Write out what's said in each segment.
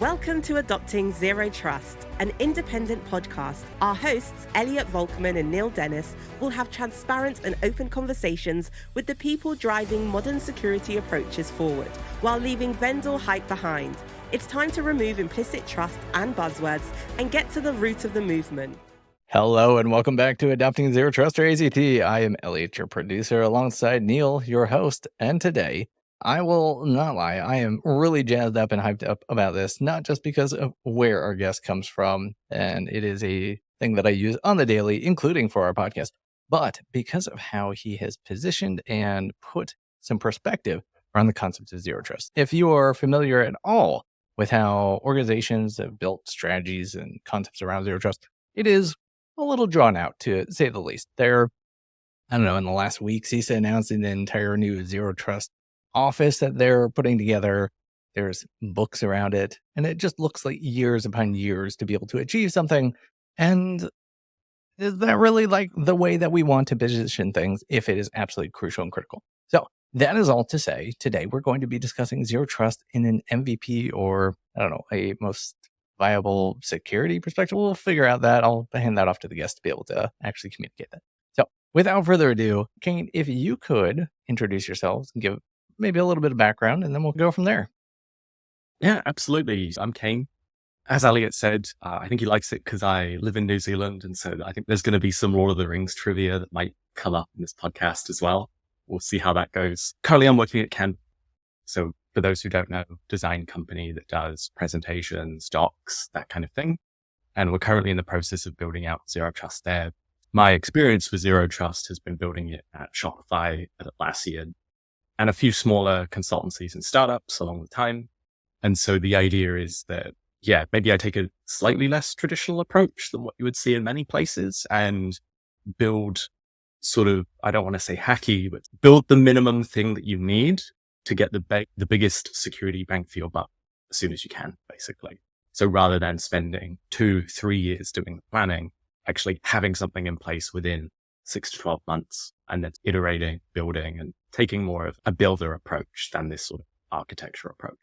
Welcome to Adopting Zero Trust, an independent podcast. Our hosts, Elliot Volkman and Neil Dennis, will have transparent and open conversations with the people driving modern security approaches forward, while leaving vendor hype behind. It's time to remove implicit trust and buzzwords and get to the root of the movement. Hello and welcome back to Adopting Zero Trust, or AZT. I am Elliot, your producer, alongside Neil, your host. And today, I will not lie, I am really jazzed up and hyped up about this, not just because of where our guest comes from, and it is a thing that I use on the daily, including for our podcast, but because of how he has positioned and put some perspective around the concept of zero trust. If you are familiar at all with how organizations have built strategies and concepts around zero trust, it is a little drawn out, to say the least. In the last weeks, he's announcing an entire new zero trust office that they're putting together. There's books around it, and it just looks like years upon years to be able to achieve something. And is that really like the way that we want to position things if it is absolutely crucial and critical? So that is all to say, today we're going to be discussing zero trust in an MVP, or a most viable security perspective. We'll figure out that. I'll hand that off to the guest to be able to actually communicate that. So without further ado, Kane, if you could introduce yourselves and give maybe a little bit of background, and then we'll go from there. Yeah, absolutely. I'm Kane. As Elliot said, I think he likes it because I live in New Zealand. And so I think there's going to be some Lord of the Rings trivia that might come up in this podcast as well. We'll see how that goes. Currently, I'm working at Canva. So for those who don't know, design company that does presentations, docs, that kind of thing. And we're currently in the process of building out Zero Trust there. My experience with Zero Trust has been building it at Shopify, at Atlassian, and a few smaller consultancies and startups along the time. And so the idea is that, maybe I take a slightly less traditional approach than what you would see in many places and build sort of, I don't want to say hacky, but build the minimum thing that you need to get the biggest security bang for your buck as soon as you can, basically. So rather than spending 2-3 years doing the planning, actually having something in place within 6 to 12 months and then iterating, building, and taking more of a builder approach than this sort of architecture approach.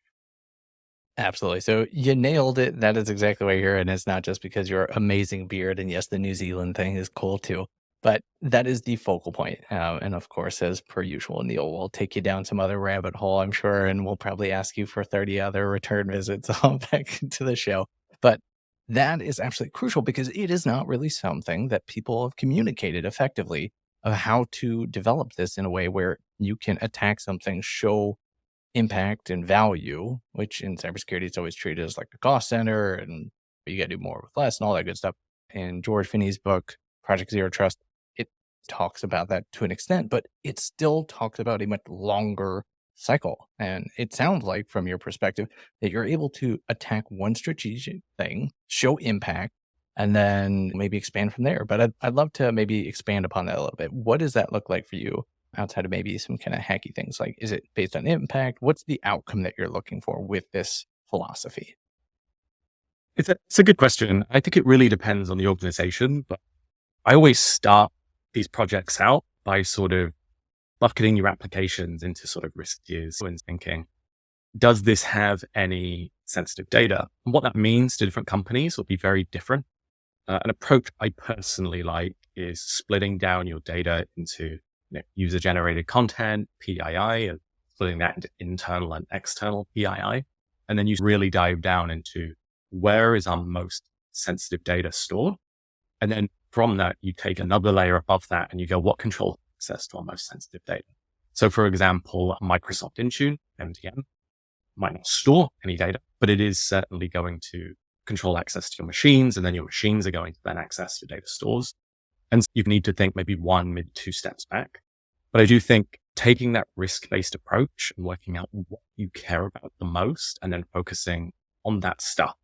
Absolutely. So you nailed it. That is exactly why you're here. And it's not just because your amazing beard. And yes, the New Zealand thing is cool too. But that is the focal point. And of course, as per usual, Neil will take you down some other rabbit hole, I'm sure. And we'll probably ask you for 30 other return visits on back to the show. But that is absolutely crucial because it is not really something that people have communicated effectively of how to develop this in a way where you can attack something, show impact and value, which in cybersecurity is always treated as like a cost center and you got to do more with less and all that good stuff. In George Finney's book, Project Zero Trust, it talks about that to an extent, but it still talks about a much longer cycle. And it sounds like from your perspective that you're able to attack one strategic thing, show impact, and then maybe expand from there. But I'd love to maybe expand upon that a little bit. What does that look like for you outside of maybe some kind of hacky things? Like, is it based on impact? What's the outcome that you're looking for with this philosophy? It's a good question. I think it really depends on the organization, but I always start these projects out by sort of bucketing your applications into sort of risk tiers and thinking, does this have any sensitive data? And what that means to different companies will be very different. An approach I personally like is splitting down your data into user-generated content, PII, and splitting that into internal and external PII. And then you really dive down into where is our most sensitive data stored? And then from that, you take another layer above that and you go, what controls access to our most sensitive data? So for example, Microsoft Intune, MDM, might not store any data, but it is certainly going to control access to your machines, and then your machines are going to then access your data stores. And so you need to think maybe 1, maybe 2 steps back. But I do think taking that risk-based approach and working out what you care about the most and then focusing on that stuff.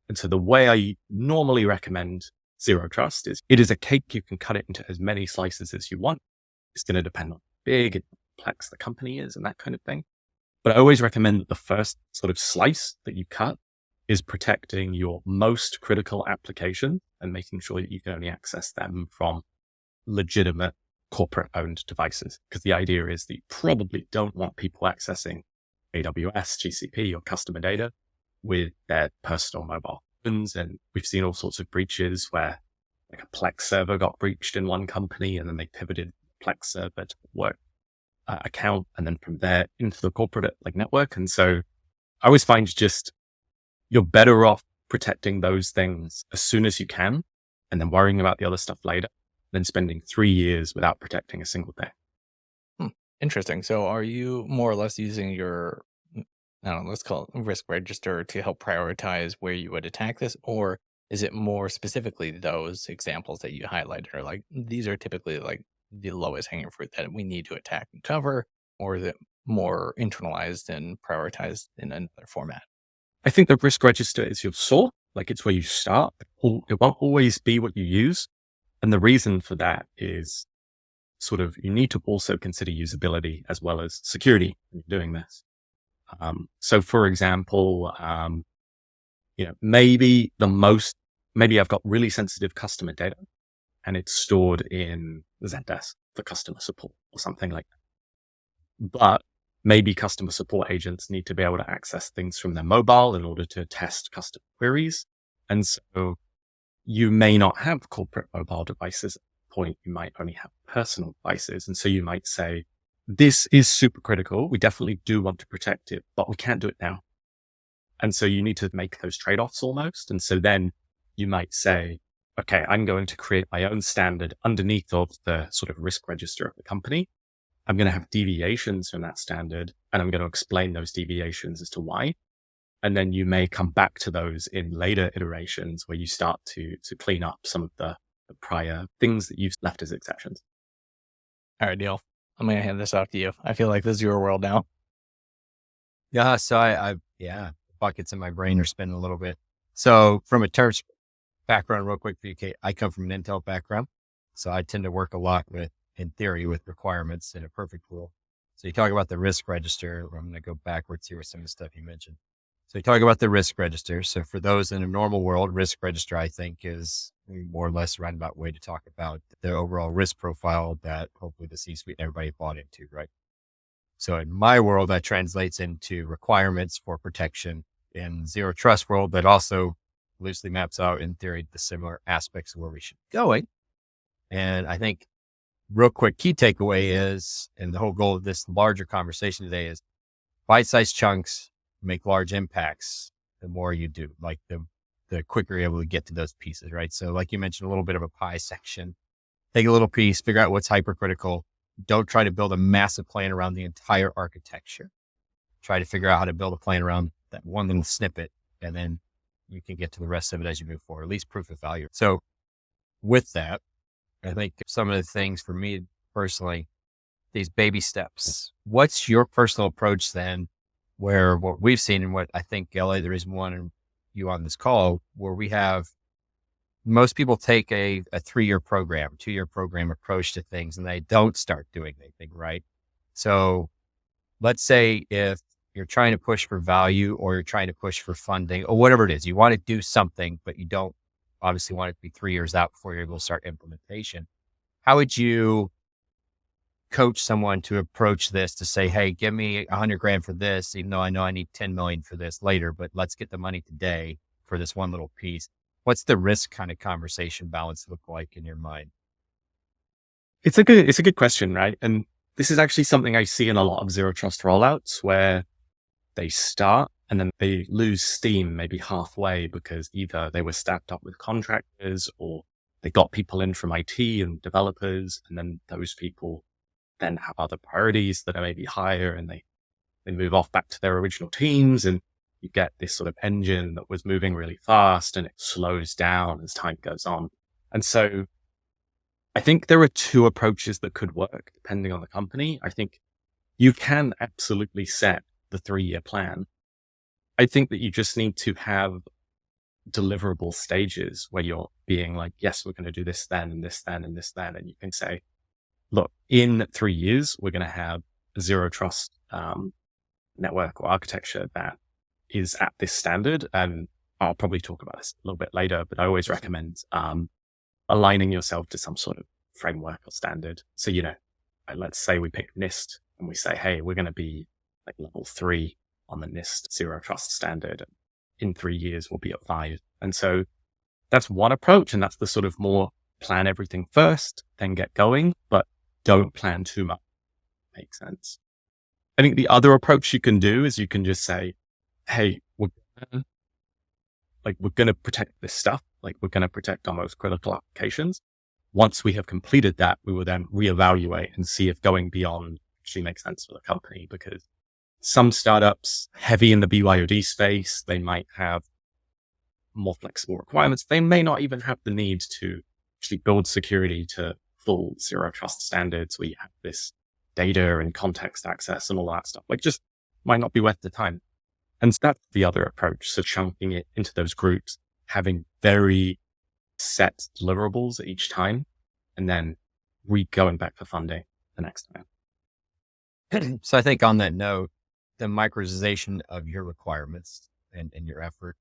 And so the way I normally recommend Zero Trust is it is a cake. You can cut it into as many slices as you want. It's going to depend on how big and complex the company is and that kind of thing. But I always recommend that the first sort of slice that you cut is protecting your most critical application and making sure that you can only access them from legitimate corporate-owned devices. Because the idea is that you probably don't want people accessing AWS, GCP, or customer data. with their personal mobile phones. And we've seen all sorts of breaches where like a Plex server got breached in one company and then they pivoted Plex server to the work account. And then from there into the corporate like network. And so I always find just you're better off protecting those things as soon as you can and then worrying about the other stuff later than spending 3 years without protecting a single thing. Interesting. So are you more or less using your, I don't know, let's call it risk register to help prioritize where you would attack this? Or is it more specifically those examples that you highlighted are like, these are typically like the lowest hanging fruit that we need to attack and cover? Or is it more internalized and prioritized in another format? I think the risk register is your sort, like it's where you start. It won't always be what you use. And the reason for that is sort of, you need to also consider usability as well as security when you're doing this. So for example, maybe I've got really sensitive customer data and it's stored in Zendesk for customer support or something like that. But maybe customer support agents need to be able to access things from their mobile in order to test customer queries. And so you may not have corporate mobile devices at the point. You might only have personal devices. And so you might say, this is super critical. We definitely do want to protect it, but we can't do it now. And so you need to make those trade-offs almost. And so then you might say, okay, I'm going to create my own standard underneath of the sort of risk register of the company. I'm going to have deviations from that standard, and I'm going to explain those deviations as to why. And then you may come back to those in later iterations where you start to clean up some of the prior things that you've left as exceptions. All right, Neil, I'm going to hand this off to you. I feel like this is your world now. Yeah. So buckets in my brain are spinning a little bit. So from a terms background, real quick for you, Kate, I come from an Intel background. So I tend to work a lot in theory with requirements in a perfect world. So you talk about the risk register. I'm going to go backwards here with some of the stuff you mentioned. So you talk about the risk register. So for those in a normal world, risk register, I think, is more or less a roundabout way to talk about the overall risk profile that hopefully the C-suite and everybody bought into, right? So in my world, that translates into requirements for protection. In zero trust world, that also loosely maps out in theory the similar aspects of where we should be going. And I think real quick key takeaway is, and the whole goal of this larger conversation today is bite-sized chunks make large impacts. The more you do, like the quicker you're able to get to those pieces, right? So like you mentioned, a little bit of a pie section, take a little piece, figure out what's hypercritical. Don't try to build a massive plan around the entire architecture. Try to figure out how to build a plan around that one little snippet, and then you can get to the rest of it as you move forward, at least proof of value. So with that, I think some of the things for me personally, these baby steps, what's your personal approach then, where what we've seen and what I think, LA, the reason one you on this call, where we have most people take a 3-year program, 2-year program approach to things, and they don't start doing anything, right? So let's say if you're trying to push for value or you're trying to push for funding or whatever it is, you want to do something, but you don't obviously want it to be 3 years out before you're able to start implementation. How would you coach someone to approach this to say, hey, give me $100,000 for this, even though I know I need 10 million for this later, but let's get the money today for this one little piece. What's the risk kind of conversation balance look like in your mind? It's a good question, right? And this is actually something I see in a lot of zero trust rollouts where they start and then they lose steam maybe halfway because either they were stacked up with contractors or they got people in from IT and developers, and then those people then have other priorities that are maybe higher and they move off back to their original teams, and you get this sort of engine that was moving really fast and it slows down as time goes on. And so I think there are 2 approaches that could work depending on the company. I think you can absolutely set the 3-year plan. I think that you just need to have deliverable stages where you're being like, yes, we're going to do this then and this then and this then. And you can say, look, in 3 years, we're going to have a zero trust network or architecture that is at this standard. And I'll probably talk about this a little bit later, but I always recommend aligning yourself to some sort of framework or standard. So, let's say we pick NIST and we say, hey, we're going to be like level 3 on the NIST zero trust standard. in 3 years we'll be at 5. And so that's one approach. And that's the sort of more plan everything first, then get going, but don't plan too much. Makes sense. I think the other approach you can do is you can just say, hey, we're going to protect this stuff. Like, we're going to protect our most critical applications. Once we have completed that, we will then reevaluate and see if going beyond actually makes sense for the company, because some startups heavy in the BYOD space, they might have more flexible requirements. They may not even have the need to actually build security to full zero trust standards where you have this data and context access and all that stuff. Like, just might not be worth the time. And that's the other approach. So chunking it into those groups, having very set deliverables at each time, and then going back for funding the next time. So I think on that note, the microdization of your requirements and your effort.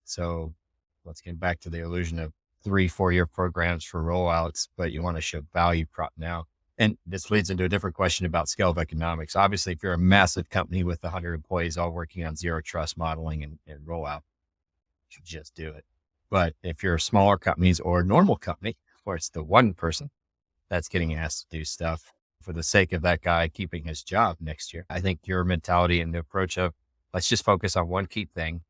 So let's get back to the illusion of 3-4 year programs for rollouts, but you want to show value prop now. And this leads into a different question about scale of economics. Obviously, if you're a massive company with 100 employees all working on zero trust modeling and rollout, you should just do it. But if you're smaller companies or a normal company where it's the one person that's getting asked to do stuff for the sake of that guy keeping his job next year, I think your mentality and the approach of let's just focus on one key thing.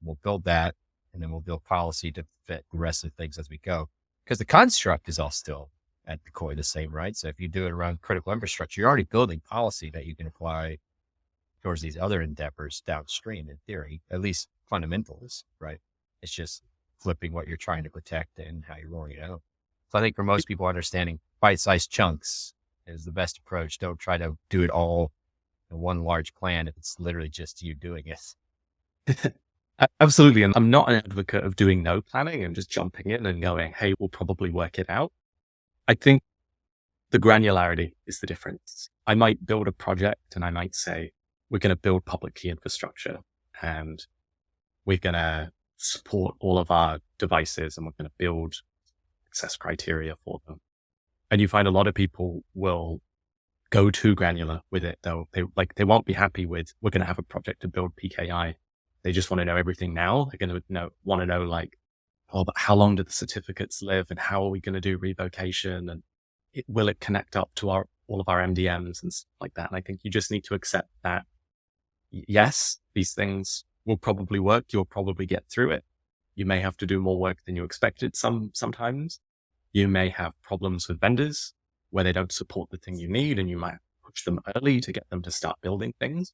We'll build that, and then we'll build policy to fit the rest of the things as we go. Because the construct is all still at the core the same, right? So if you do it around critical infrastructure, you're already building policy that you can apply towards these other endeavors downstream in theory, at least fundamentals, right? It's just flipping what you're trying to protect and how you're rolling it out. So I think for most people, understanding bite-sized chunks is the best approach. Don't try to do it all in one large plan if it's literally just you doing it. Absolutely. And I'm not an advocate of doing no planning and just jumping in and going, hey, we'll probably work it out. I think the granularity is the difference. I might build a project and I might say, we're going to build public key infrastructure and we're going to support all of our devices and we're going to build access criteria for them. And you find a lot of people will go too granular with it, though. They won't be happy with, we're going to have a project to build PKI. They just want to know everything now. They're going to want to know like, oh, but how long do the certificates live and how are we going to do revocation? And will it connect up to all of our MDMs and stuff like that? And I think you just need to accept that, yes, these things will probably work. You'll probably get through it. You may have to do more work than you expected sometimes. You may have problems with vendors where they don't support the thing you need and you might push them early to get them to start building things.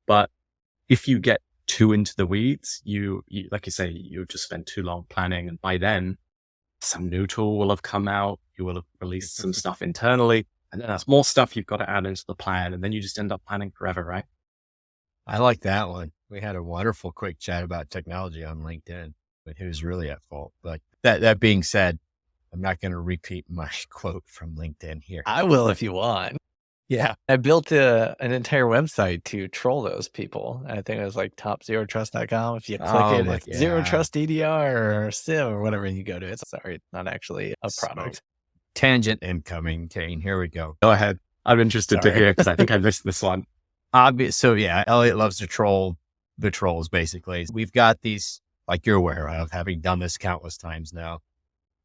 But if you get too into the weeds, you like you say, you just spend too long planning. And by then some new tool will have come out. You will have released some stuff internally. And then that's more stuff you've got to add into the plan. And then you just end up planning forever, right? I like that one. We had a wonderful quick chat about technology on LinkedIn, but who's really at fault? But that being said, I'm not going to repeat my quote from LinkedIn here. I will if you want. Yeah. I built an entire website to troll those people. I think it was like topzerotrust.com. If you click it's Zero Trust EDR or SIM or whatever you go to, it's not actually a product. Tangent incoming, Kane. Here we go. Go ahead. I'm interested to hear because I think I missed this one. So yeah, Elliot loves to troll the trolls, basically. We've got these, like you're aware of, having done this countless times now.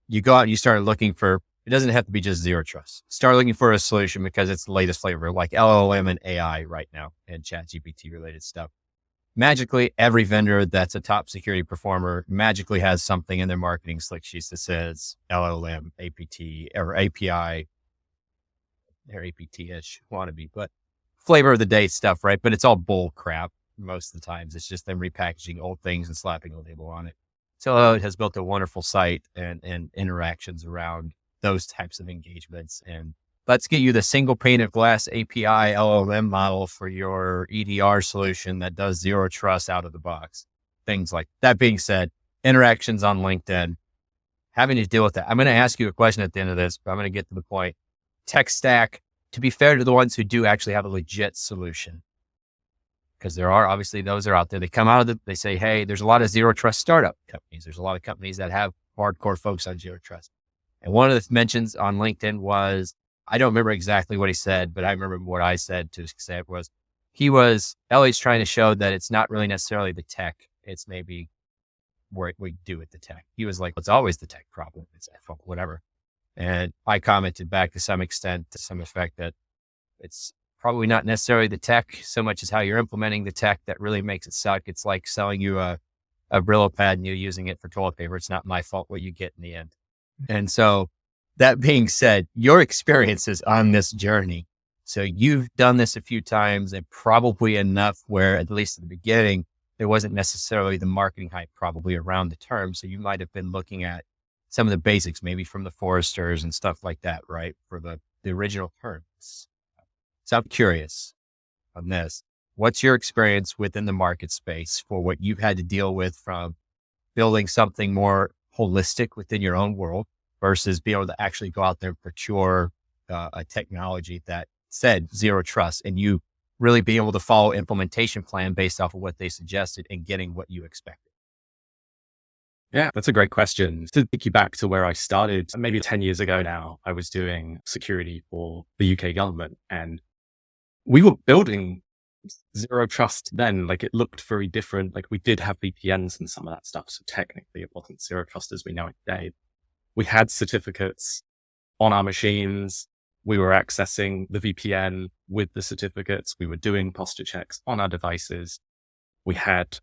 You go out and you start looking for, it doesn't have to be just zero trust. Start looking for a solution because it's the latest flavor, like LLM and AI right now and ChatGPT related stuff. Magically, every vendor that's a top security performer magically has something in their marketing slick sheets that says LLM, APT, or API, or APT-ish wannabe, but flavor of the day stuff, right? But it's all bull crap most of the times. It's just them repackaging old things and slapping a label on it. So it has built a wonderful site and interactions around those types of engagements. And let's get you the single pane of glass API LLM model for your EDR solution that does zero trust out of the box. Things like that. Being said, interactions on LinkedIn, having to deal with that. I'm going to ask you a question at the end of this, but I'm going to get to the point. Tech stack, to be fair to the ones who do actually have a legit solution, because there are obviously those are out there. They come out of they say, hey, there's a lot of zero trust startup companies. There's a lot of companies that have hardcore folks on zero trust. And one of the mentions on LinkedIn was, I don't remember exactly what he said, but I remember what I said to say it was, Elliot's trying to show that it's not really necessarily the tech It's maybe what we do with the tech. He was like, it's always the tech problem. It's whatever. And I commented back to some extent, to some effect, that it's probably not necessarily the tech so much as how you're implementing the tech that really makes it suck. It's like selling you a Brillo pad and you using it for toilet paper. It's not my fault what you get in the end. And so that being said, your experiences on this journey. So you've done this a few times and probably enough where, at least at the beginning, there wasn't necessarily the marketing hype probably around the term. So you might have been looking at some of the basics, maybe from the Foresters and stuff like that, right? For the original terms. So I'm curious on this. What's your experience within the market space for what you've had to deal with from building something more holistic within your own world versus being able to actually go out there and procure a technology that said zero trust and you really being able to follow implementation plan based off of what they suggested and getting what you expected? Yeah, that's a great question. To take you back to where I started, maybe 10 years ago now, I was doing security for the UK government and we were building zero trust then. Like it looked very different. Like we did have VPNs and some of that stuff. So technically it wasn't zero trust as we know it today. We had certificates on our machines. We were accessing the VPN with the certificates. We were doing posture checks on our devices. We had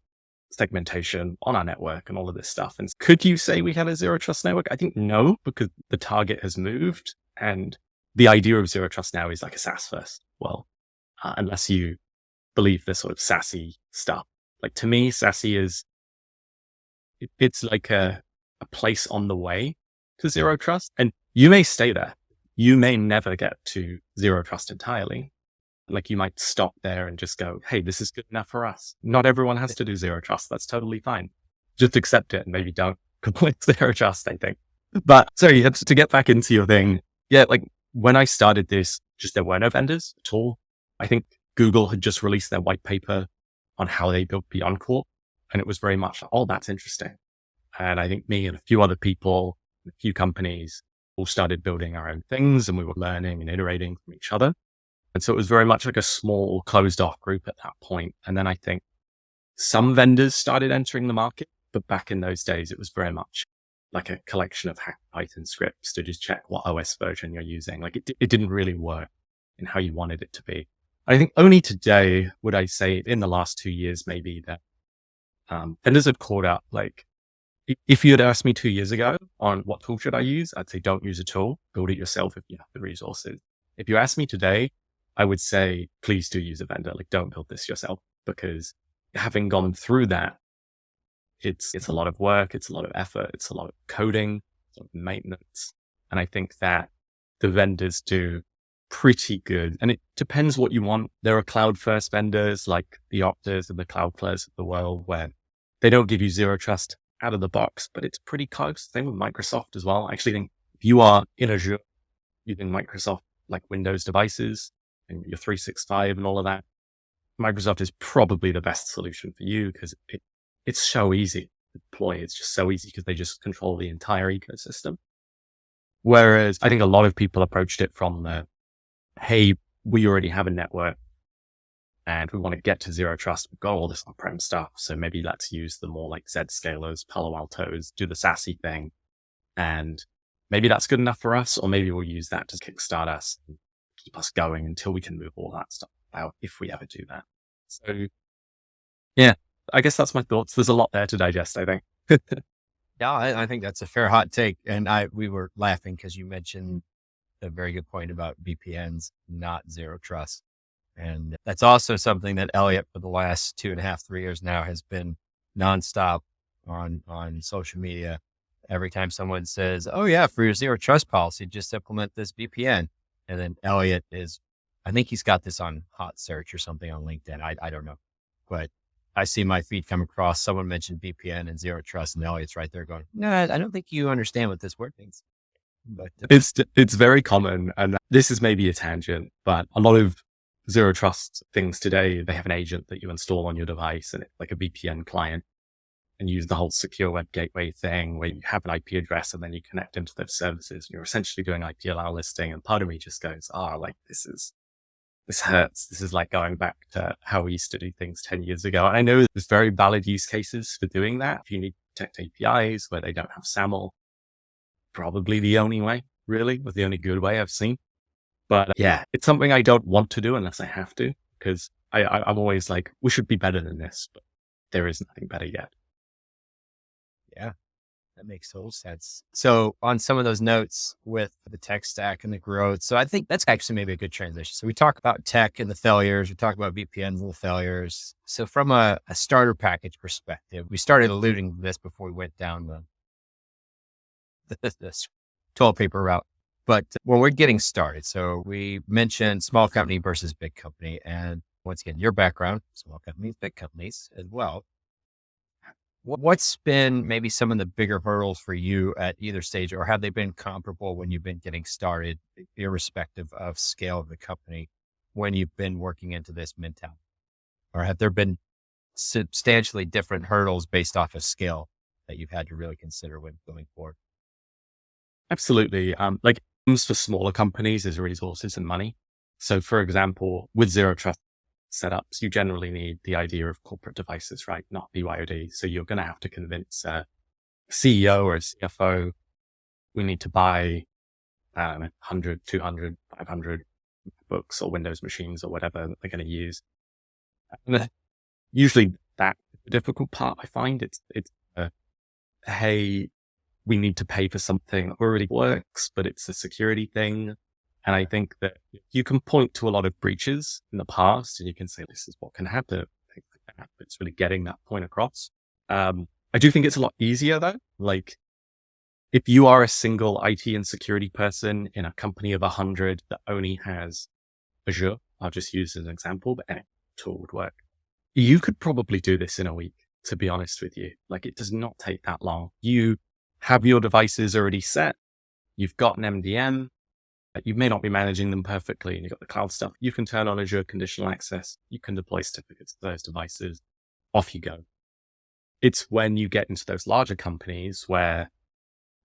segmentation on our network and all of this stuff. And could you say we had a zero trust network? I think no, because the target has moved and the idea of zero trust now is like a SaaS first. Well, unless you believe this sort of SASE stuff. Like to me, SASE is, it's like a place on the way to zero trust. And you may stay there. You may never get to zero trust entirely. Like you might stop there and just go, hey, this is good enough for us. Not everyone has to do zero trust. That's totally fine. Just accept it and maybe don't complete zero trust, I think. But sorry, to get back into your thing. Yeah, like when I started this, just there were no vendors at all. I think Google had just released their white paper on how they built Beyond Corp. And it was very much, oh, that's interesting. And I think me and a few other people, a few companies all started building our own things and we were learning and iterating from each other. And so it was very much like a small closed off group at that point. And then I think some vendors started entering the market, but back in those days, it was very much like a collection of hacked Python scripts to just check what OS version you're using. Like it didn't really work in how you wanted it to be. I think only today would I say in the last 2 years, maybe that vendors have caught up. Like if you had asked me 2 years ago on what tool should I use, I'd say don't use a tool, build it yourself if you have the resources. If you ask me today, I would say, please do use a vendor. Like don't build this yourself, because having gone through that, it's a lot of work. It's a lot of effort. It's a lot of coding, a lot of maintenance. And I think that the vendors do pretty good. And it depends what you want. There are cloud first vendors like the Optas and the Cloudflares of the world where they don't give you zero trust out of the box, but it's pretty close. Same with Microsoft as well. I actually think if you are in Azure using Microsoft like Windows devices and your 365 and all of that, Microsoft is probably the best solution for you because it's so easy to deploy. It's just so easy because they just control the entire ecosystem. Whereas I think a lot of people approached it from the, hey, we already have a network and we want to get to zero trust. We've got all this on-prem stuff. So maybe let's use the more like Zscalers, Palo Altos, do the SASE thing. And maybe that's good enough for us, or maybe we'll use that to kickstart us and keep us going until we can move all that stuff out if we ever do that. So yeah, I guess that's my thoughts. There's a lot there to digest, I think. Yeah, I think that's a fair hot take. And we were laughing because you mentioned a very good point about VPNs, not zero trust. And that's also something that Elliot for the last 2.5, 3 years now has been nonstop on social media. Every time someone says, oh yeah, for your zero trust policy, just implement this VPN. And then Elliot I think he's got this on hot search or something on LinkedIn. I don't know, but I see my feed come across. Someone mentioned VPN and zero trust and Elliot's right there going, no, I don't think you understand what this word means. But it's very common. And this is maybe a tangent, but a lot of zero trust things today, they have an agent that you install on your device and it's like a VPN client and use the whole secure web gateway thing where you have an IP address and then you connect into those services. And you're essentially doing IP allow listing. And part of me just goes, like this is this hurts. This is like going back to how we used to do things 10 years ago. And I know there's very valid use cases for doing that. If you need to protect APIs where they don't have SAML, probably the only way, really, was the only good way I've seen. But yeah, it's something I don't want to do unless I have to, because I'm always like, we should be better than this, but there is nothing better yet. Yeah, that makes total sense. So on some of those notes with the tech stack and the growth, so I think that's actually maybe a good transition. So we talk about tech and the failures, we talk about VPNs and the failures. So from a starter package perspective, we started alluding to this before we went down the toilet paper route. But when we're getting started, so we mentioned small company versus big company. And once again, your background, small companies, big companies as well. What's been maybe some of the bigger hurdles for you at either stage, or have they been comparable when you've been getting started, irrespective of scale of the company, when you've been working into this mentality? Or have there been substantially different hurdles based off of scale that you've had to really consider when going forward? Absolutely. Like for smaller companies is resources and money. So for example, with zero trust setups, you generally need the idea of corporate devices, right? Not BYOD. So you're going to have to convince a CEO or a CFO, we need to buy 100, 200, 500 books or Windows machines or whatever they're going to use. And usually that's the difficult part. I find it's hey, we need to pay for something that already works, but it's a security thing. And I think that you can point to a lot of breaches in the past and you can say, this is what can happen. Things like that. It's really getting that point across. I do think it's a lot easier though. Like if you are a single IT and security person in a company of 100 that only has Azure, I'll just use as an example, but any tool would work. You could probably do this in a week, to be honest with you. Like it does not take that long. You have your devices already set. You've got an MDM. You may not be managing them perfectly and you've got the cloud stuff. You can turn on Azure conditional access. You can deploy certificates to those devices. Off you go. It's when you get into those larger companies where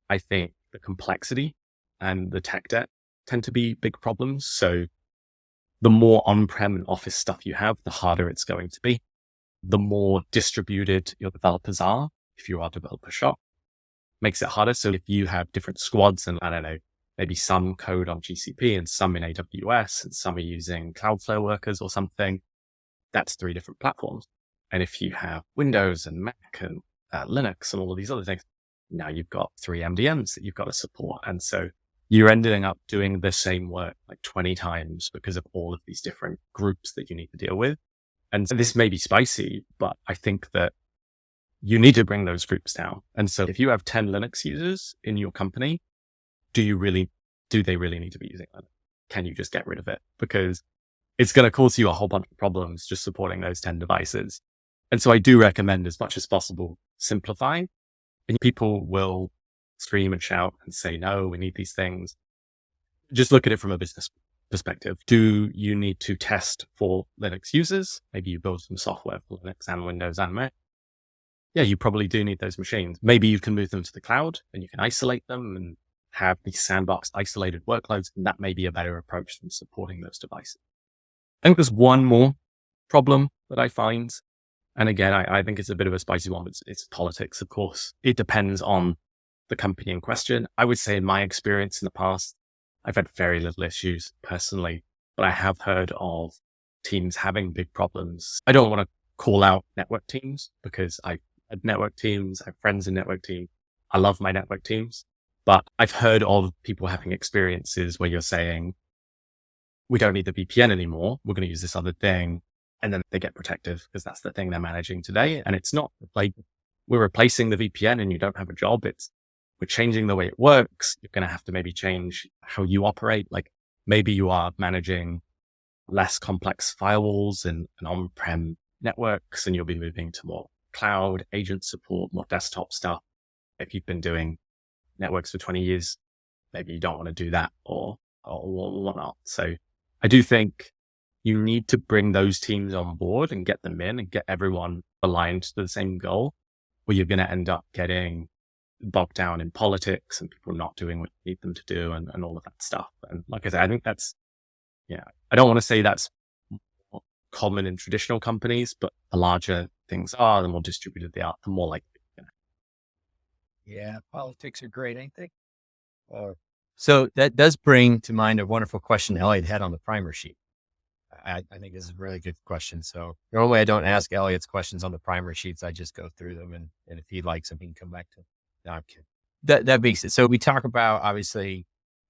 I think the complexity and the tech debt tend to be big problems. So the more on-prem and office stuff you have, the harder it's going to be. The more distributed your developers are, if you are a developer shop, makes it harder. So if you have different squads and I don't know, maybe some code on GCP and some in AWS and some are using Cloudflare workers or something, that's 3 different platforms. And if you have Windows and Mac and Linux and all of these other things, now you've got 3 MDMs that you've got to support. And so you're ending up doing the same work like 20 times because of all of these different groups that you need to deal with. And so this may be spicy, but I think that you need to bring those groups down. And so if you have 10 Linux users in your company, do they really need to be using Linux? Can you just get rid of it? Because it's going to cause you a whole bunch of problems just supporting those 10 devices. And so I do recommend as much as possible simplifying. And people will scream and shout and say, no, we need these things. Just look at it from a business perspective. Do you need to test for Linux users? Maybe you build some software for Linux and Windows and Mac. Yeah, you probably do need those machines. Maybe you can move them to the cloud and you can isolate them and have these sandbox isolated workloads. And that may be a better approach than supporting those devices. I think there's one more problem that I find. And again, I think it's a bit of a spicy one, but it's politics, of course. It depends on the company in question. I would say in my experience in the past, I've had very little issues personally, but I have heard of teams having big problems. I don't want to call out network teams because I've had network teams, I have friends in network teams. I love my network teams, but I've heard of people having experiences where you're saying, we don't need the VPN anymore. We're going to use this other thing. And then they get protective because that's the thing they're managing today. And it's not like we're replacing the VPN and you don't have a job. We're changing the way it works. You're going to have to maybe change how you operate. Like maybe you are managing less complex firewalls and on-prem networks, and you'll be moving to more cloud, agent support, more desktop stuff. If you've been doing networks for 20 years, maybe you don't want to do that or whatnot. So I do think you need to bring those teams on board and get them in and get everyone aligned to the same goal, or you're going to end up getting bogged down in politics and people not doing what you need them to do and all of that stuff. And like I said, I think that's, I don't want to say that's more common in traditional companies, but the larger things are, the more distributed they are, the more likely. Yeah, politics are great, ain't they? So that does bring to mind a wonderful question Elliot had on the primer sheet. I think this is a really good question. So normally I don't ask Elliot's questions on the primer sheets. I just go through them, and if he likes them, he can come back to them. No, I'm kidding. That being said, so we talk about obviously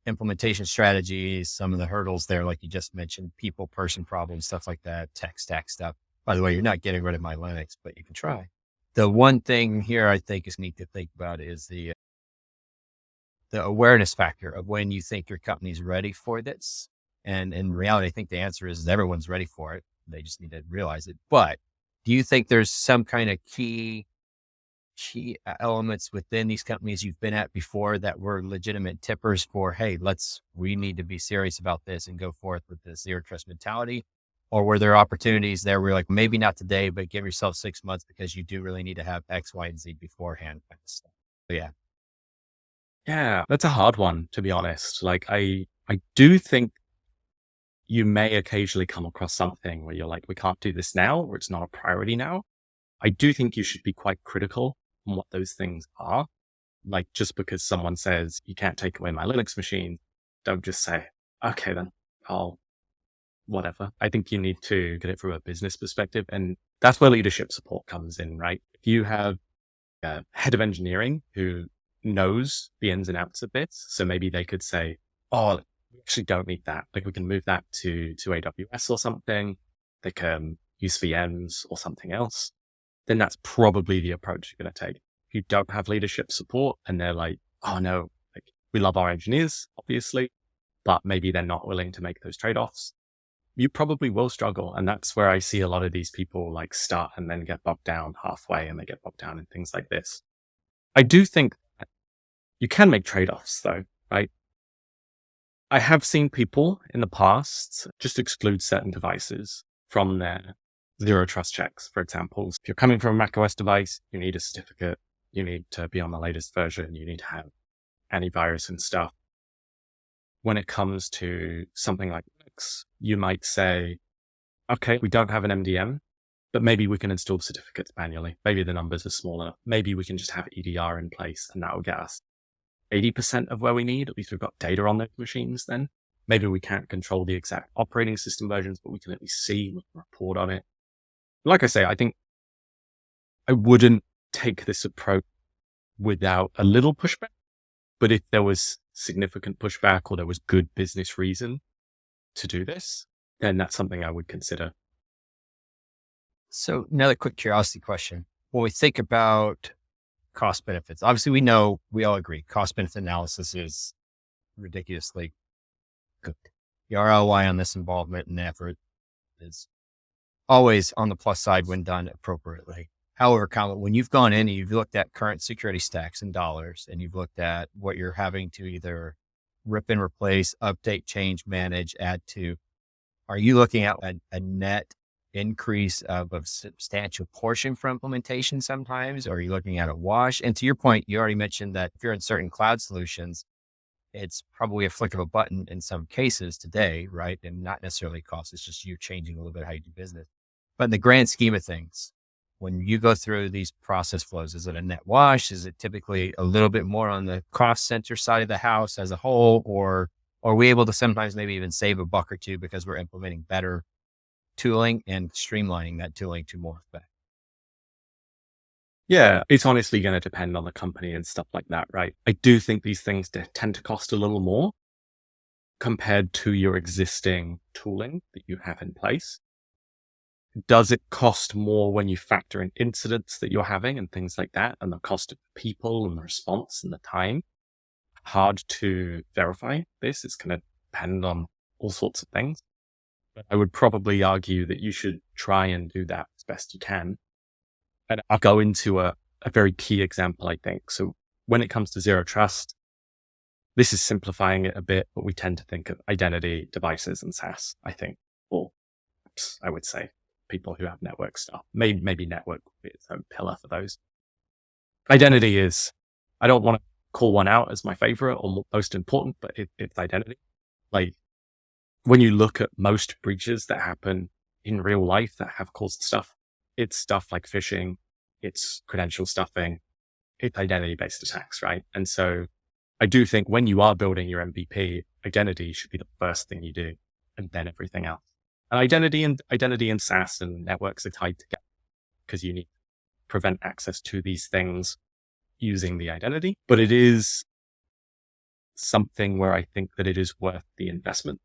implementation strategies, some of the hurdles there, like you just mentioned, people, person problems, stuff like that, tech stack stuff. By the way, you're not getting rid of my Linux, but you can try. The one thing here I think is neat to think about is the awareness factor of when you think your company's ready for this. And in reality, I think the answer is everyone's ready for it. They just need to realize it. But do you think there's some kind of key elements within these companies you've been at before that were legitimate tippers for, hey, we need to be serious about this and go forth with this zero trust mentality? Or were there opportunities there where you're like, maybe not today, but give yourself 6 months because you do really need to have X, Y, and Z beforehand kind of stuff? So, yeah. Yeah, that's a hard one, to be honest. Like, I do think you may occasionally come across something where you're like, we can't do this now, or it's not a priority now. I do think you should be quite critical on what those things are. Like, just because someone says, you can't take away my Linux machine, don't just say, okay, then whatever. I think you need to get it from a business perspective. And that's where leadership support comes in, right? If you have a head of engineering who knows the ins and outs of this, so maybe they could say, oh, we actually don't need that. Like, we can move that to AWS or something. They can use VMs or something else. Then that's probably the approach you're going to take. If you don't have leadership support and they're like, oh no, like, we love our engineers, obviously, but maybe they're not willing to make those trade-offs, you probably will struggle. And that's where I see a lot of these people like start and then get bogged down halfway, and they get bogged down in things like this. I do think you can make trade-offs though, right? I have seen people in the past just exclude certain devices from their zero trust checks. For example, if you're coming from a macOS device, you need a certificate, you need to be on the latest version, you need to have antivirus and stuff. When it comes to something like Linux, you might say, okay, we don't have an MDM, but maybe we can install certificates manually. Maybe the numbers are smaller. Maybe we can just have EDR in place, and that will get us 80% of where we need. At least we've got data on those machines then. Maybe we can't control the exact operating system versions, but we can at least see, we can report on it. Like I say, I think I wouldn't take this approach without a little pushback. But if there was significant pushback or there was good business reason to do this, then that's something I would consider. So another quick curiosity question. When we think about cost benefits, obviously we all agree cost benefit analysis is ridiculously good. The ROI on this involvement and effort is always on the plus side when done appropriately. However, Colin, when you've gone in and you've looked at current security stacks in dollars, and you've looked at what you're having to either rip and replace, update, change, manage, add to, are you looking at a net increase of a substantial portion for implementation sometimes? Or are you looking at a wash? And to your point, you already mentioned that if you're in certain cloud solutions, it's probably a flick of a button in some cases today, right? And not necessarily cost. It's just you changing a little bit how you do business. But in the grand scheme of things, when you go through these process flows, is it a net wash? Is it typically a little bit more on the cost center side of the house as a whole? Or are we able to sometimes maybe even save a buck or two because we're implementing better tooling and streamlining that tooling to more effect? Yeah, it's honestly going to depend on the company and stuff like that, right? I do think these things tend to cost a little more compared to your existing tooling that you have in place. Does it cost more when you factor in incidents that you're having and things like that, and the cost of people and the response and the time? Hard to verify this. It's going to depend on all sorts of things. But I would probably argue that you should try and do that as best you can. And I'll go into a very key example, I think. So when it comes to zero trust, this is simplifying it a bit, but we tend to think of identity, devices, and SaaS, I think, or I would say people who have network stuff. Maybe network would be its own pillar for those. Identity is, I don't want to call one out as my favorite or most important, but it's identity. Like, when you look at most breaches that happen in real life that have caused stuff, it's stuff like phishing, it's credential stuffing, it's identity-based attacks, right? And so I do think when you are building your MVP, identity should be the first thing you do, and then everything else. And identity and SaaS and networks are tied together because you need to prevent access to these things using the identity. But it is something where I think that it is worth the investment.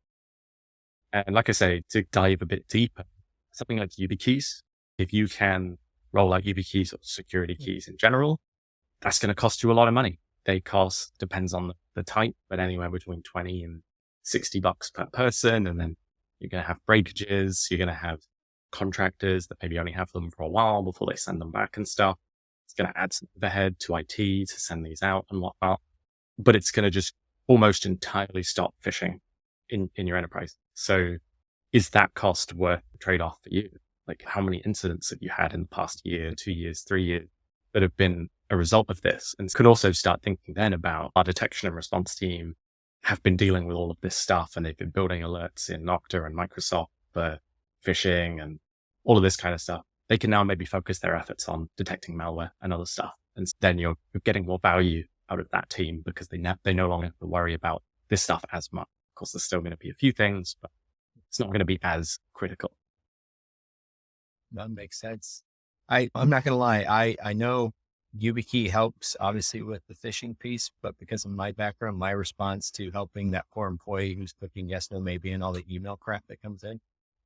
And like I say, to dive a bit deeper, something like YubiKeys, if you can roll out YubiKeys or security keys in general, that's going to cost you a lot of money. They cost, depends on the type, but anywhere between 20 and $60 per person. And then you're going to have breakages. You're going to have contractors that maybe only have them for a while before they send them back and stuff. It's going to add some overhead to IT to send these out and whatnot, but it's going to just almost entirely stop phishing in your enterprise. So is that cost worth the trade-off for you? Like, how many incidents have you had in the past year, 2 years, 3 years that have been a result of this? And could also start thinking then about our detection and response team have been dealing with all of this stuff, and they've been building alerts in Okta and Microsoft for phishing and all of this kind of stuff. They can now maybe focus their efforts on detecting malware and other stuff. And then you're getting more value out of that team because they no longer have to worry about this stuff as much. Of course, there's still going to be a few things, but it's not going to be as critical. That makes sense. I'm not going to lie. I know YubiKey helps obviously with the phishing piece, but because of my background, my response to helping that poor employee who's clicking yes, no, maybe, and all the email crap that comes in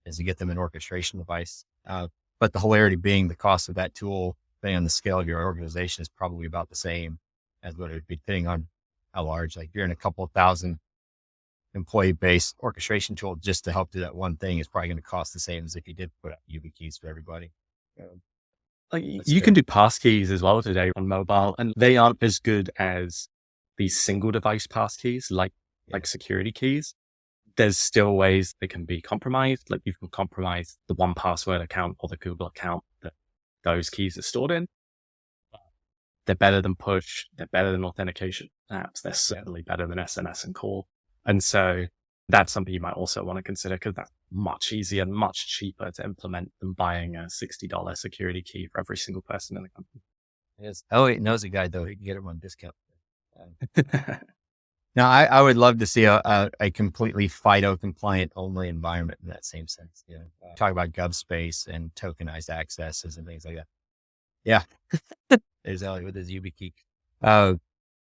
is to get them an orchestration device. But the hilarity being the cost of that tool, depending on the scale of your organization, is probably about the same as what it would be depending on how large. Like, if you're in a couple of thousand employee-based orchestration tool just to help do that one thing is probably going to cost the same as if you did put out YubiKeys for everybody. Like, you can do passkeys as well today on mobile, and they aren't as good as these single device passkeys like security keys. There's still ways they can be compromised. Like, you can compromise the 1Password account or the Google account that those keys are stored in. They're better than push. They're better than authentication apps. They're certainly better than SMS and call. And so that's something you might also want to consider, because that's much easier and much cheaper to implement than buying a $60 security key for every single person in the company. Yes. Oh, he knows a guy though. He can get him on discount. Now, I would love to see a completely FIDO compliant only environment in that same sense. Talk about GovSpace and tokenized accesses and things like that. Yeah. There's Elliot with his YubiKey.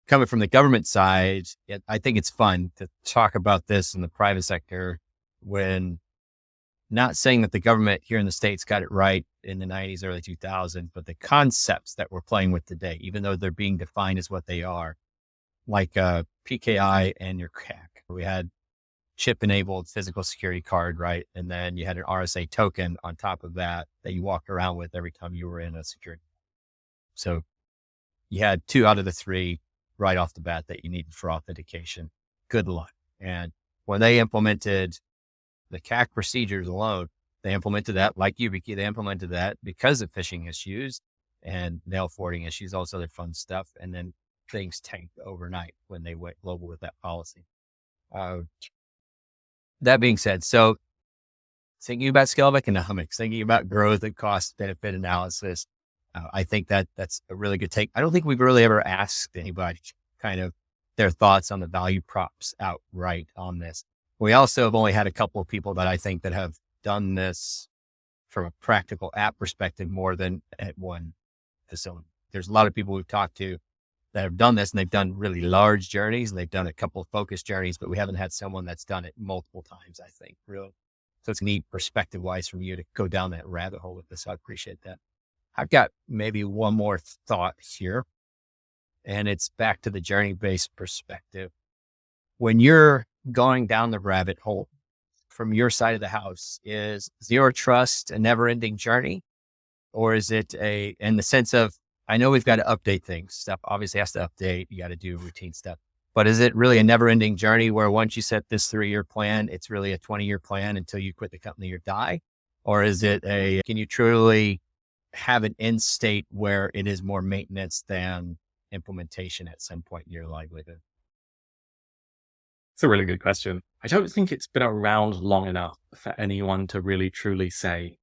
Coming from the government side, I think it's fun to talk about this in the private sector, when not saying that the government here in the States got it right in the 90s, early 2000s, but the concepts that we're playing with today, even though they're being defined as what they are, like PKI and your CAC. We had chip-enabled physical security card, right? And then you had an RSA token on top of that you walked around with every time you were in a security. So you had 2 out of the 3 right off the bat that you needed for authentication. Good luck. And when they implemented the CAC procedures alone, they implemented that like YubiKey. They implemented that because of phishing issues and mail forwarding issues, all this other fun stuff. And then things tanked overnight when they went global with that policy. That being said, so thinking about scalable economics, thinking about growth and cost benefit analysis, I think that's a really good take. I don't think we've really ever asked anybody kind of their thoughts on the value props outright on this. We also have only had a couple of people that I think that have done this from a practical app perspective more than at one facility. There's a lot of people we've talked to that have done this, and they've done really large journeys, and they've done a couple of focus journeys, but we haven't had someone that's done it multiple times, I think, really. So it's neat perspective wise from you to go down that rabbit hole with this. So I appreciate that. I've got maybe one more thought here, and it's back to the journey-based perspective. When you're going down the rabbit hole from your side of the house, is zero trust a never-ending journey? Or is it in the sense of, I know we've got to update things. Stuff obviously has to update. You got to do routine stuff. But is it really a never-ending journey where once you set this 3-year plan, it's really a 20-year plan until you quit the company or die? Or is it can you truly have an end state where it is more maintenance than implementation at some point in your livelihood? It's a really good question. I don't think it's been around long enough for anyone to really truly say,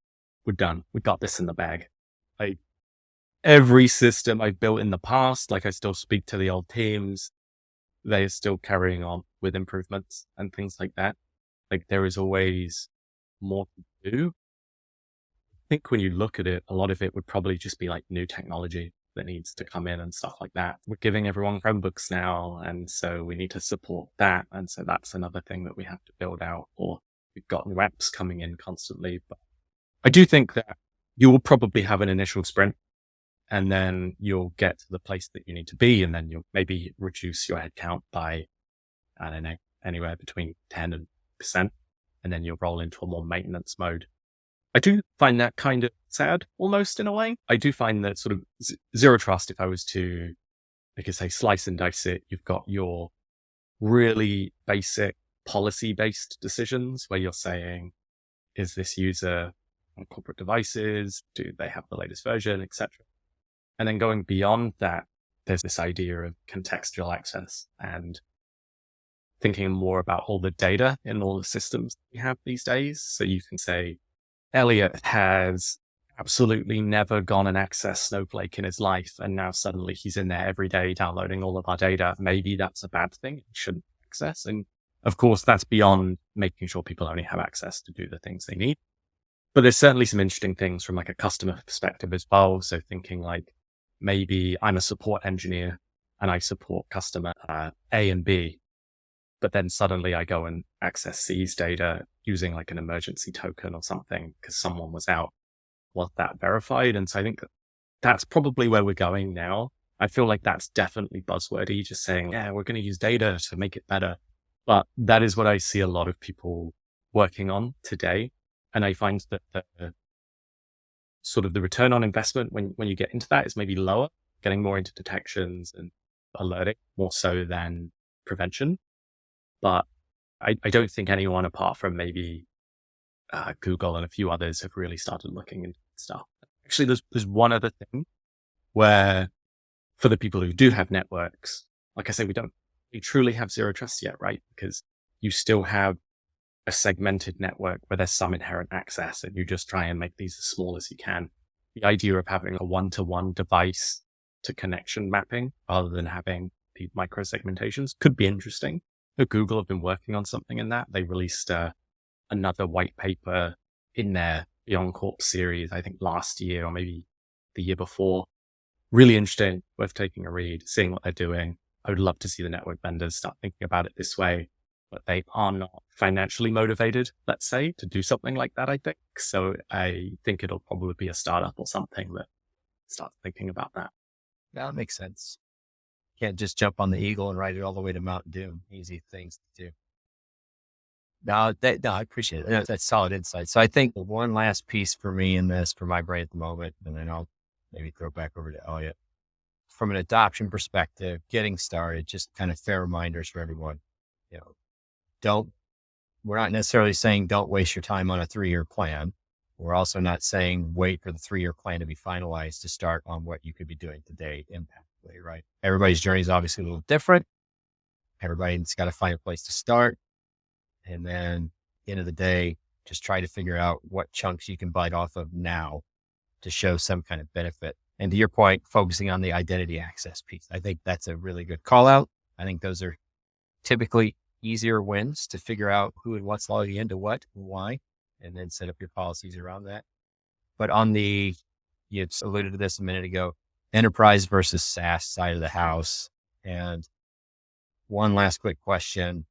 we're done. We got this in the bag. Like every system I've built in the past, like I still speak to the old teams. They are still carrying on with improvements and things like that. Like there is always more to do. I think when you look at it, a lot of it would probably just be like new technology that needs to come in and stuff like that. We're giving everyone Chromebooks now, and so we need to support that. And so that's another thing that we have to build out, or we've got new apps coming in constantly. But I do think that you will probably have an initial sprint, and then you'll get to the place that you need to be, and then you'll maybe reduce your headcount by, I don't know, anywhere between 10% and then you'll roll into a more maintenance mode. I do find that kind of sad, almost in a way. I do find that sort of zero trust, if I was to, like I say, slice and dice it, you've got your really basic policy-based decisions where you're saying, is this user on corporate devices? Do they have the latest version, etc.? And then going beyond that, there's this idea of contextual access and thinking more about all the data in all the systems we have these days. So you can say, Elliot has absolutely never gone and accessed Snowflake in his life, and now suddenly he's in there every day downloading all of our data. Maybe that's a bad thing. He shouldn't access. And of course, that's beyond making sure people only have access to do the things they need. But there's certainly some interesting things from like a customer perspective as well. So thinking like, maybe I'm a support engineer and I support customer A and B, but then suddenly I go and access C's data using like an emergency token or something because someone was out. Was that verified? And so I think that's probably where we're going now. I feel like that's definitely buzzwordy, just saying, yeah, we're going to use data to make it better. But that is what I see a lot of people working on today. And I find that the sort of the return on investment when you get into that is maybe lower, getting more into detections and alerting more so than prevention. But I don't think anyone apart from maybe Google and a few others have really started looking into stuff. Actually, there's one other thing where for the people who do have networks, like I say, we truly have zero trust yet, right? Because you still have a segmented network where there's some inherent access and you just try and make these as small as you can. The idea of having a one-to-one device to connection mapping rather than having the micro segmentations could be interesting. Google have been working on something in that. They released another white paper in their Beyond Corp series, I think last year or maybe the year before. Really interesting, worth taking a read, seeing what they're doing. I would love to see the network vendors start thinking about it this way, but they are not financially motivated, let's say, to do something like that, I think. So I think it'll probably be a startup or something that starts thinking about that. That makes sense. Can't just jump on the Eagle and ride it all the way to Mount Doom. Easy things to do. No, I appreciate it. That's solid insight. So I think one last piece for me in this, for my brain at the moment, and then I'll maybe throw it back over to Elliot. From an adoption perspective, getting started, just kind of fair reminders for everyone. We're not necessarily saying don't waste your time on a 3-year plan. We're also not saying wait for the 3-year plan to be finalized to start on what you could be doing today impactfully, right? Everybody's journey is obviously a little different. Everybody's got to find a place to start. And then at the end of the day, just try to figure out what chunks you can bite off of now to show some kind of benefit. And to your point, focusing on the identity access piece. I think that's a really good call out. I think those are typically easier wins to figure out who and what's logging into what and why, and then set up your policies around that. But on you alluded to this a minute ago, enterprise versus SaaS side of the house. And one last quick question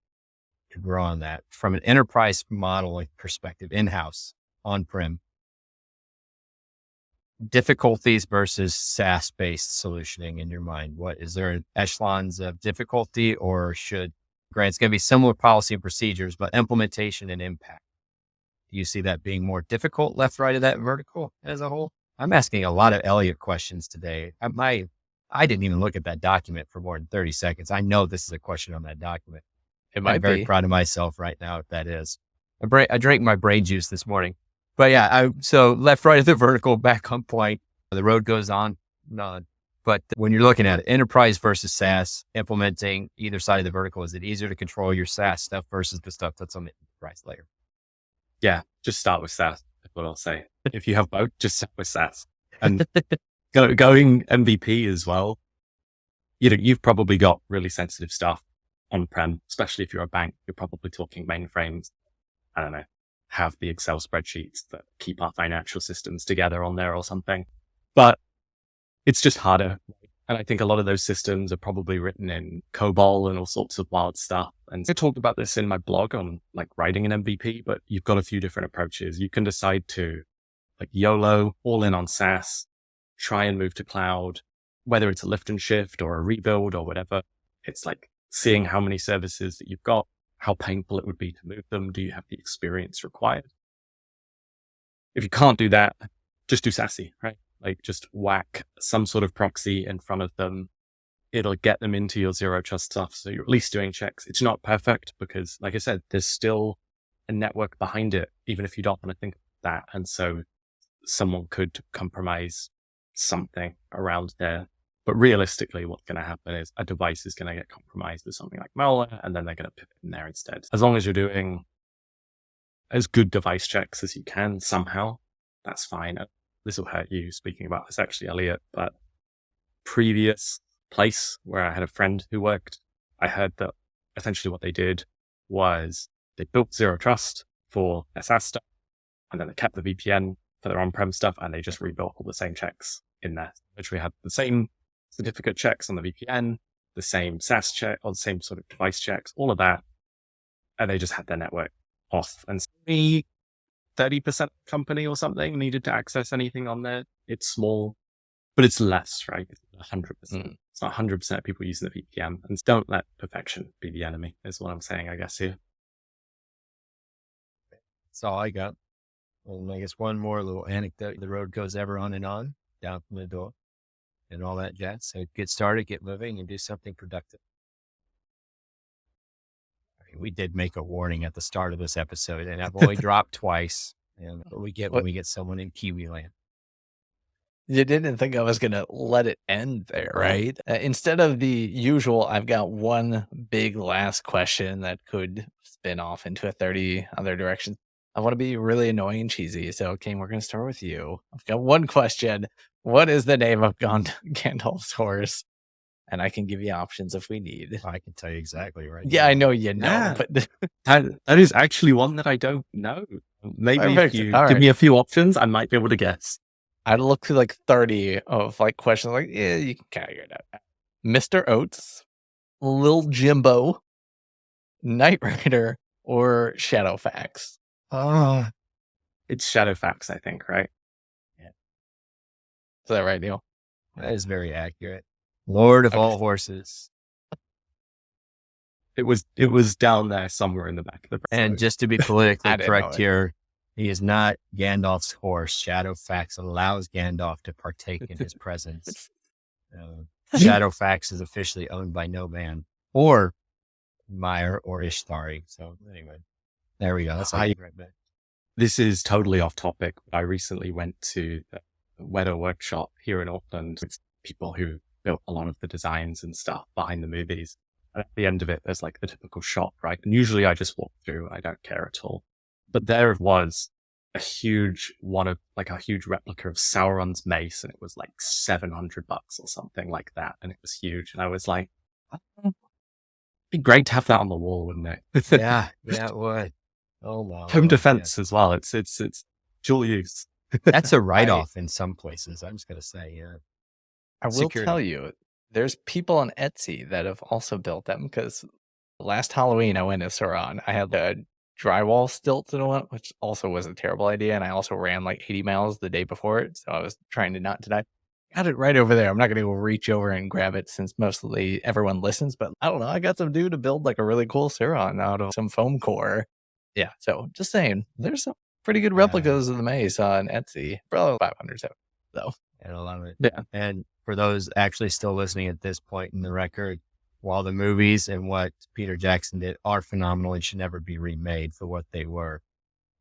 to grow on that. From an enterprise model perspective, in-house, on-prem, difficulties versus SaaS-based solutioning in your mind. What is there echelons of difficulty, or it's going to be similar policy and procedures, but implementation and impact? Do you see that being more difficult left, right of that vertical as a whole? I'm asking a lot of Elliot questions today. I didn't even look at that document for more than 30 seconds. I know this is a question on that document. It might I'm very proud of myself right now if that is. I drank my brain juice this morning. But yeah, so left, right of the vertical, back on point. The road goes on. But when you're looking at it, enterprise versus SaaS, implementing either side of the vertical, is it easier to control your SaaS stuff versus the stuff that's on the enterprise layer? Yeah, just start with SaaS. That's what I'll say. If you have both, just start with SaaS. And going MVP as well. You've probably got really sensitive stuff on-prem, especially if you're a bank. You're probably talking mainframes. I don't know, have the Excel spreadsheets that keep our financial systems together on there or something. But it's just harder. And I think a lot of those systems are probably written in COBOL and all sorts of wild stuff. And I talked about this in my blog on like writing an MVP, but you've got a few different approaches. You can decide to like YOLO, all in on SaaS, try and move to cloud, whether it's a lift and shift or a rebuild or whatever. It's like seeing how many services that you've got, how painful it would be to move them. Do you have the experience required? If you can't do that, just do SASE, right? Like just whack some sort of proxy in front of them. It'll get them into your zero trust stuff. So you're at least doing checks. It's not perfect because, like I said, there's still a network behind it, even if you don't want to think of that. And so someone could compromise something around there. But realistically, what's going to happen is a device is going to get compromised with something like malware, and then they're going to pivot in there instead. As long as you're doing as good device checks as you can somehow, that's fine. This will hurt you speaking about this actually, Elliot, but previous place where I had a friend who worked, I heard that essentially what they did was they built zero trust for their SaaS stuff, and then they kept the VPN for their on-prem stuff, and they just rebuilt all the same checks in there. Literally had the same certificate checks on the VPN, the same SaaS check, or the same sort of device checks, all of that. And they just had their network off. And maybe 30% of the company or something needed to access anything on there. It's small, but it's less, right? It's 100%. It's not 100% of people using the VPN. And don't let perfection be the enemy, is what I'm saying, I guess, here. That's all I got. And I guess one more little anecdote. The road goes ever on and on, down from the door, and all that jazz. So get started, get moving, and do something productive. I mean, we did make a warning at the start of this episode, and I've only dropped twice. And what we get when we get someone in Kiwi land. You didn't think I was going to let it end there, right? Instead of the usual, I've got one big last question that could spin off into a 30 other directions. I want to be really annoying and cheesy. So, Kane, we're going to start with you. I've got one question. What is the name of Gandalf's horse? And I can give you options if we need. I can tell you exactly right Yeah, now. I know you know. But that is actually one that I don't know. Maybe Perfect. if you All give right. me a few options, I might be able to guess. I'd look through like 30 of like questions. Like, yeah, you can kind of figure it out. Mr. Oates, Lil Jimbo, Knight Rider, or Shadowfax? It's Shadowfax, I think, right? Is that right, Neil? That is very accurate. Lord of all horses. It was down there somewhere in the back of the brain. And just to be politically I didn't correct know it. here, he is not Gandalf's horse. Shadowfax allows Gandalf to partake in his presence. Shadowfax is officially owned by no man or Meyer or Ishtari. So anyway, there we go. That's right back. This is totally off topic, but I recently went to the Weather Workshop here in Auckland with people who built a lot of the designs and stuff behind the movies. And at the end of it, there's like the typical shop, right? And usually I just walk through and I don't care at all. But there was a huge replica of Sauron's mace, and it was like $700 or something like that. And it was huge. And I was like, it'd be great to have that on the wall, wouldn't it? Yeah, it would. Oh, wow. Home defense as well. It's dual use. That's a write-off in some places. I'm just going to say, yeah. I will tell you, there's people on Etsy that have also built them, because last Halloween I went to Sauron. I had the drywall stilt and one, which also was a terrible idea. And I also ran like 80 miles the day before it. So I was trying to not die. Got it right over there. I'm not going to go reach over and grab it since mostly everyone listens, but I don't know. I got some dude to build like a really cool Sauron out of some foam core. Yeah. So just saying, there's some pretty good replicas of the mace on Etsy. Probably 500 though. And I love it. Yeah. And for those actually still listening at this point in the record, while the movies and what Peter Jackson did are phenomenal and should never be remade for what they were,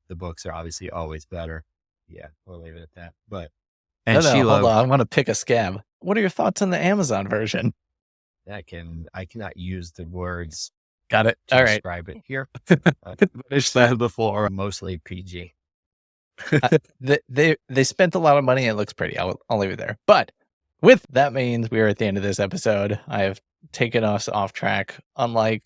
the books are obviously always better. Yeah, we'll leave it at that. But And No, Sheila, hold on. I want to pick a scab. What are your thoughts on the Amazon version? I cannot use the words Got it. to All right. describe it here. Finished that before. Mostly PG. They spent a lot of money and it looks pretty. I'll leave it there. But with that means we are at the end of this episode. I have taken us off track. Unlike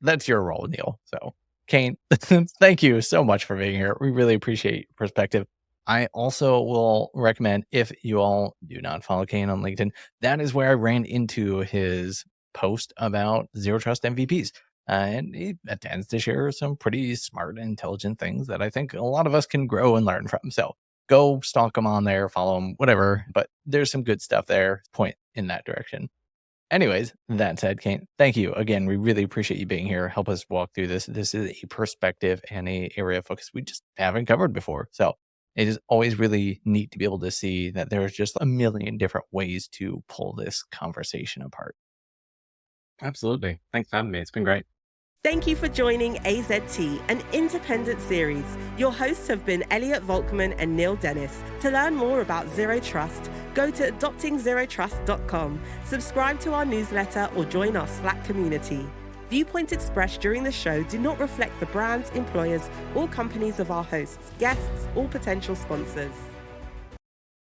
that's your role, Neil. So Kane, thank you so much for being here. We really appreciate your perspective. I also will recommend, if you all do not follow Kane on LinkedIn, that is where I ran into his post about Zero Trust MVPs. And he tends to share some pretty smart and intelligent things that I think a lot of us can grow and learn from. So go stalk him on there, follow him, whatever. But there's some good stuff there. Point in that direction. Anyways, that said, Kane, thank you again. We really appreciate you being here. Help us walk through this. This is a perspective and a area of focus we just haven't covered before. So it is always really neat to be able to see that there's just a million different ways to pull this conversation apart. Absolutely. Thanks for having me. It's been great. Thank you for joining AZT, an independent series. Your hosts have been Elliot Volkman and Neil Dennis. To learn more about Zero Trust, go to adoptingzerotrust.com, subscribe to our newsletter, or join our Slack community. Viewpoints expressed during the show do not reflect the brands, employers, or companies of our hosts, guests, or potential sponsors.